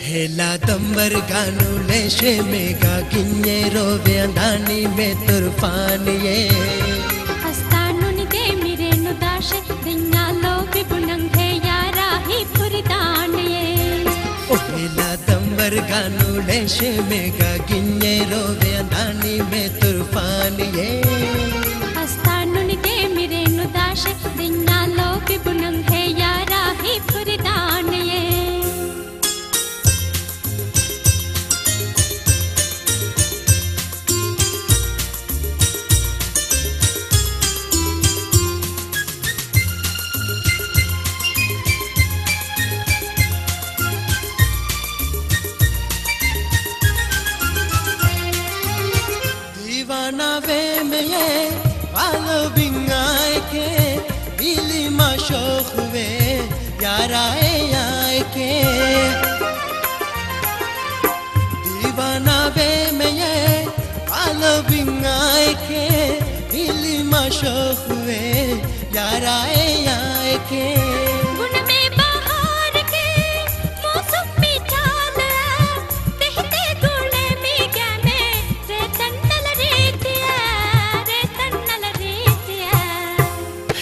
हेला दंबर Ganu लेशे mega गिन्ये रोवे अंधानी में तुरफानिये हस्तानु निदे मिरे नुदाशे दिन्यालो विबुनंगे यारा ही पुरिदानिये हेला दंबर गानू लेशे मेगा गिन्ये रोवे अंधानी में तुरफानिये हस्तानु निदे मिरे नुदाशे दिन्यालो विबुनंगे यारा ही पुरिदानिये दीवाना वे में ये वालो बिंगाए के दिली माशोख वे याराए आए के दीवाना वे में ये वालो बिंगाए के दिली माशोख वे याराए आए के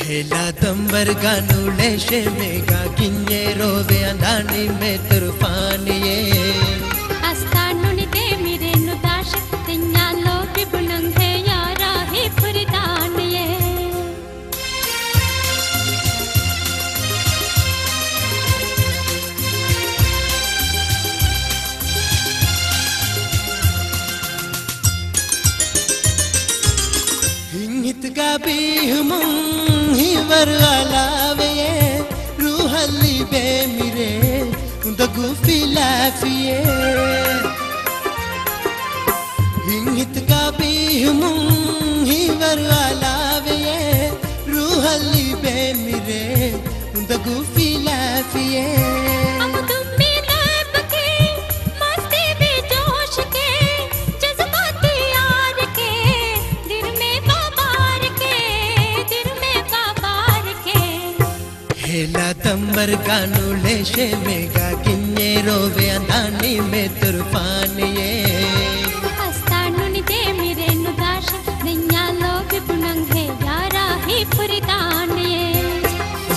हेला दंबर गानू लेशे मेगा गिन्ये रोवे अंधानी में तुरफानिये हस्तानु निदे मिरे नुदाशे दिन्यालो विबुनंगे यारा ही पुरिदानिये हिंगित गाबी हुमुं हिवर अलावे रूहली बे मिरे दगु फिलाफिए हिंगित गाबी हुमुं हिवर अलावे रूहली बे मिरे दगु फिलाफिए हेला दंबर गानू लेशे मेगा गिन्ये रोवे अंधानी में तुरफानिये हस्तानु निदे मिरे नुदाशे दिन्यालो विबुनंगे यारा ही पुरिदानिये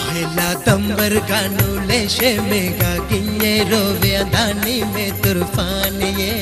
हेला दंबर गानू लेशे मेगा गिन्ये रोवे अंधानी में तुरफानिये।